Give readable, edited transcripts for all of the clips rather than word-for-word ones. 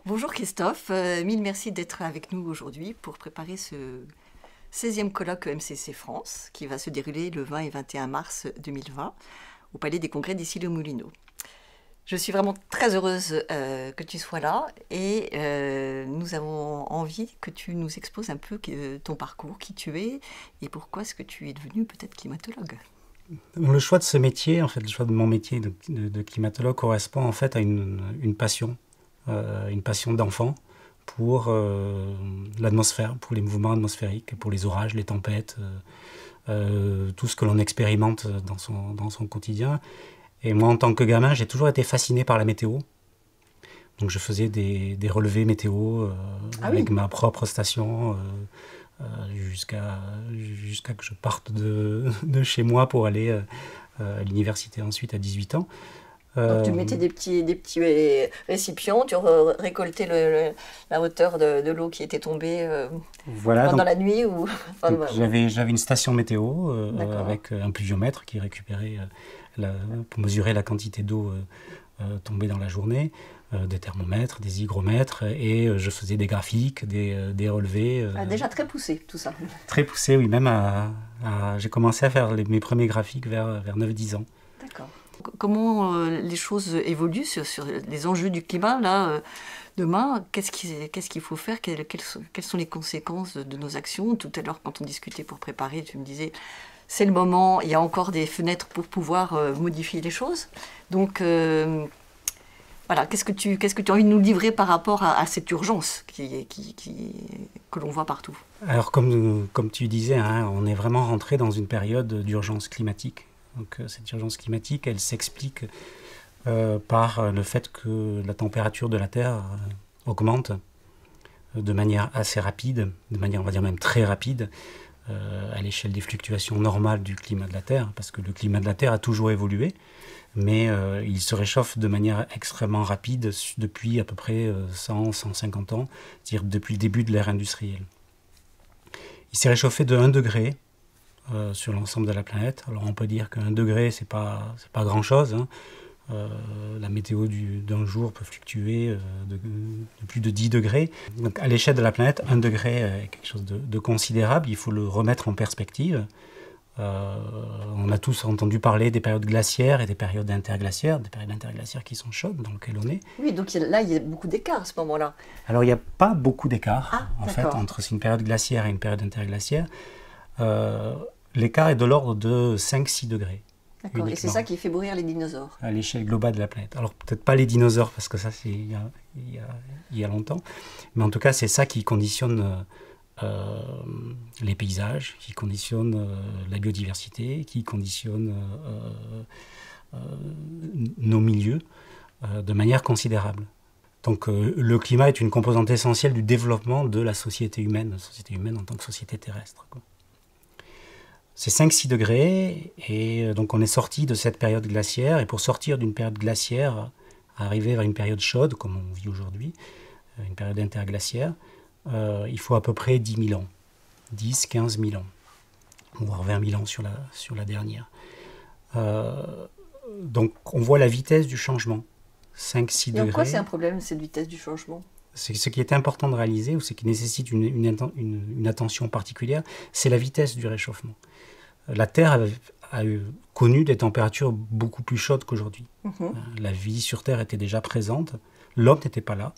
Bonjour Christophe, mille merci d'être avec nous aujourd'hui pour préparer ce 16e colloque MCC France qui va se dérouler le 20 et 21 mars 2020 au Palais des Congrès d'Issy-les-Moulineaux. Je suis vraiment très heureuse que tu sois là et nous avons envie que tu nous exposes un peu ton parcours, qui tu es et pourquoi est-ce que tu es devenu peut-être climatologue. Le choix de ce métier, en fait, le choix de mon métier de climatologue correspond en fait à une passion d'enfant pour l'atmosphère, pour les mouvements atmosphériques, pour les orages, les tempêtes, tout ce que l'on expérimente dans son quotidien. Et moi, en tant que gamin, j'ai toujours été fasciné par la météo. Donc je faisais des relevés météo avec ma propre station jusqu'à que je parte de chez moi pour aller à l'université ensuite à 18 ans. Donc tu mettais des petits récipients, tu récoltais la hauteur de l'eau qui était tombée pendant la nuit ou... J'avais une station météo avec un pluviomètre qui récupérait pour mesurer la quantité d'eau tombée dans la journée, des thermomètres, des hygromètres, et je faisais des graphiques, des relevés. Déjà très poussé tout ça. Très poussé, oui, même j'ai commencé à faire mes premiers graphiques vers 9-10 ans. D'accord. Comment les choses évoluent sur les enjeux du climat là, demain? Qu'est-ce qu'il faut faire? Quelles sont les conséquences de nos actions? Tout à l'heure, quand on discutait pour préparer, tu me disais c'est le moment, il y a encore des fenêtres pour pouvoir modifier les choses. Donc voilà, qu'est-ce que tu as envie de nous livrer par rapport à cette urgence que l'on voit partout? Alors comme tu disais, hein, on est vraiment rentré dans une période d'urgence climatique. Donc cette urgence climatique, elle s'explique par le fait que la température de la Terre augmente de manière assez rapide, de manière on va dire même très rapide, à l'échelle des fluctuations normales du climat de la Terre, parce que le climat de la Terre a toujours évolué, mais il se réchauffe de manière extrêmement rapide depuis à peu près 100-150 ans, c'est-à-dire depuis le début de l'ère industrielle. Il s'est réchauffé de 1 degré sur l'ensemble de la planète. Alors on peut dire qu'1 degré, c'est pas grand-chose, hein. La météo d'un jour peut fluctuer de plus de 10 degrés. Donc à l'échelle de la planète, 1 degré est quelque chose de considérable. Il faut le remettre en perspective. On a tous entendu parler des périodes glaciaires et des périodes interglaciaires qui sont chaudes, dans lesquelles on est. Oui, donc là, il y a beaucoup d'écart à ce moment-là. Alors il n'y a pas beaucoup d'écart en fait, entre une période glaciaire et une période interglaciaire. L'écart est de l'ordre de 5-6 degrés. D'accord, et c'est ça qui fait bruire les dinosaures. À l'échelle globale de la planète. Alors peut-être pas les dinosaures, parce que ça c'est il y a longtemps, mais en tout cas c'est ça qui conditionne les paysages, qui conditionne la biodiversité, qui conditionne nos milieux de manière considérable. Donc le climat est une composante essentielle du développement de la société humaine en tant que société terrestre, quoi. C'est 5-6 degrés, et donc on est sorti de cette période glaciaire, et pour sortir d'une période glaciaire, arriver vers une période chaude, comme on vit aujourd'hui, une période interglaciaire, il faut à peu près 10 000 ans, 10-15 000 ans, voire 20 000 ans sur la dernière. Donc on voit la vitesse du changement, 5-6 degrés. Et en quoi c'est un problème, cette vitesse du changement? Ce qui est important de réaliser, ou ce qui nécessite une attention particulière, c'est la vitesse du réchauffement. La Terre a connu des températures beaucoup plus chaudes qu'aujourd'hui. La vie sur Terre était déjà présente, l'homme n'était pas là,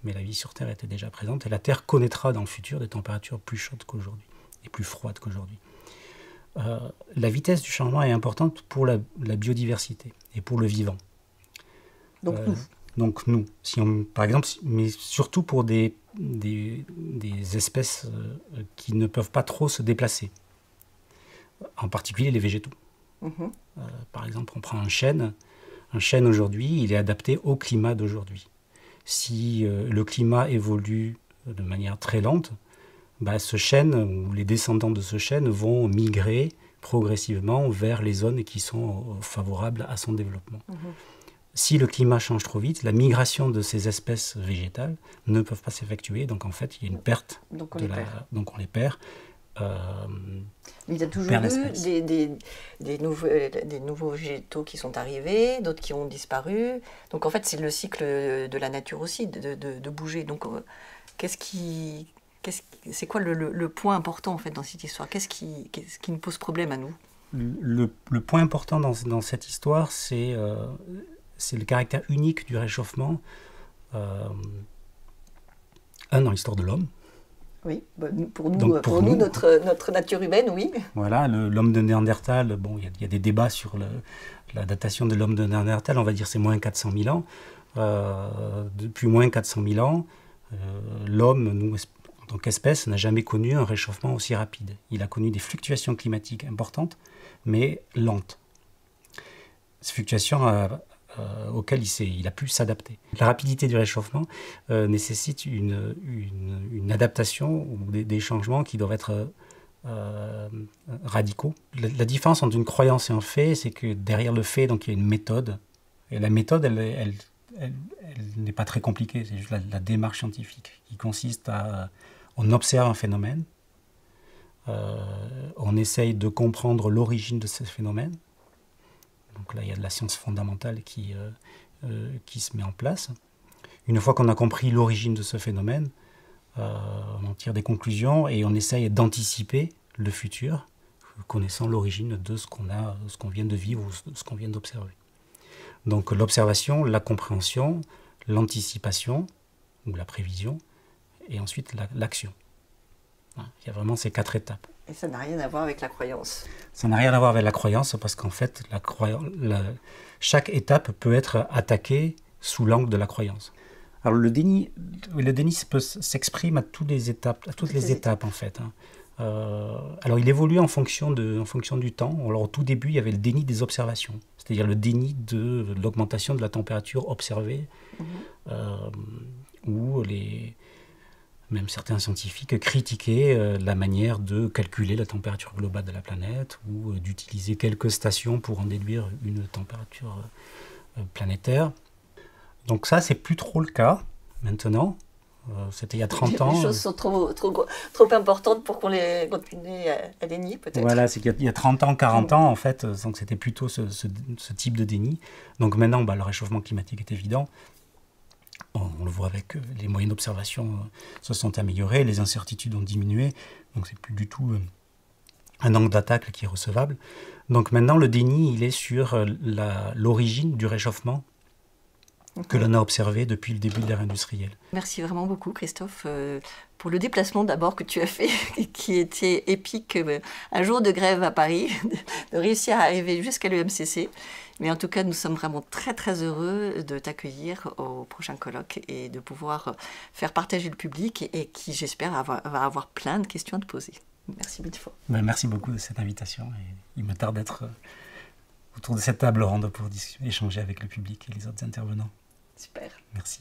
mais la vie sur Terre était déjà présente, et la Terre connaîtra dans le futur des températures plus chaudes qu'aujourd'hui, et plus froides qu'aujourd'hui. La vitesse du changement est importante pour la biodiversité, et pour le vivant. Donc nous, par exemple, mais surtout pour des espèces qui ne peuvent pas trop se déplacer, en particulier les végétaux. Par exemple, on prend un chêne. Un chêne aujourd'hui, il est adapté au climat d'aujourd'hui. Si le climat évolue de manière très lente, ce chêne, ou les descendants de ce chêne, vont migrer progressivement vers les zones qui sont favorables à son développement. Si le climat change trop vite, la migration de ces espèces végétales ne peuvent pas s'effectuer, donc en fait il y a une perte, donc on les perd Il y a toujours eu des nouveaux végétaux qui sont arrivés, d'autres qui ont disparu. Donc en fait, c'est le cycle de la nature aussi, de bouger. Donc c'est quoi le point important en fait dans cette histoire? Qu'est-ce qui nous pose problème à nous? Le point important dans cette histoire, c'est le caractère unique du réchauffement. Dans l'histoire de l'homme. Oui, pour nous notre nature humaine, oui. Voilà, l'homme de Néandertal, bon, il y a des débats sur la datation de l'homme de Néandertal, on va dire c'est moins 400 000 ans. Depuis moins 400 000 ans, l'homme, nous, en tant qu'espèce, n'a jamais connu un réchauffement aussi rapide. Il a connu des fluctuations climatiques importantes, mais lentes. Ces fluctuations auxquelles il a pu s'adapter. La rapidité du réchauffement nécessite une adaptation ou des changements qui doivent être radicaux. La différence entre une croyance et un fait, c'est que derrière le fait, donc, il y a une méthode. Et la méthode, elle n'est pas très compliquée, c'est juste la démarche scientifique qui consiste on observe un phénomène, on essaye de comprendre l'origine de ce phénomène. Donc là, il y a de la science fondamentale qui se met en place. Une fois qu'on a compris l'origine de ce phénomène, on en tire des conclusions et on essaye d'anticiper le futur, connaissant l'origine de ce qu'on vient de vivre ou ce qu'on vient d'observer. Donc l'observation, la compréhension, l'anticipation ou la prévision, et ensuite l'action. Il y a vraiment ces 4 étapes. Et ça n'a rien à voir avec la croyance. Ça n'a rien à voir avec la croyance parce qu'en fait, chaque étape peut être attaquée sous l'angle de la croyance. Alors le déni s'exprime à toutes les étapes en fait. Alors il évolue en fonction du temps. Alors au tout début, il y avait le déni des observations, c'est-à-dire le déni de l'augmentation de la température observée, où même certains scientifiques critiquaient la manière de calculer la température globale de la planète ou d'utiliser quelques stations pour en déduire une température planétaire. Donc ça, c'est plus trop le cas maintenant. C'était il y a 30 ans. Les choses sont trop importantes pour qu'on les continue à dénier, peut-être. Voilà, c'est qu'il y a 30 ans, 40 ans, en fait, donc c'était plutôt ce type de déni. Donc maintenant, le réchauffement climatique est évident. On le voit avec les moyens d'observation se sont améliorés, les incertitudes ont diminué, donc c'est plus du tout un angle d'attaque qui est recevable. Donc maintenant, le déni, il est sur l'origine du réchauffement que l'on a observé depuis le début de l'ère industrielle. Merci vraiment beaucoup, Christophe, pour le déplacement d'abord que tu as fait, qui était épique, un jour de grève à Paris, de réussir à arriver jusqu'à l'EMCC. Mais en tout cas, nous sommes vraiment très très heureux de t'accueillir au prochain colloque et de pouvoir faire partager le public et qui, j'espère, va avoir plein de questions à te poser. Merci mille fois. Merci beaucoup de cette invitation et il me tarde d'être autour de cette table ronde pour échanger avec le public et les autres intervenants. Super. Merci.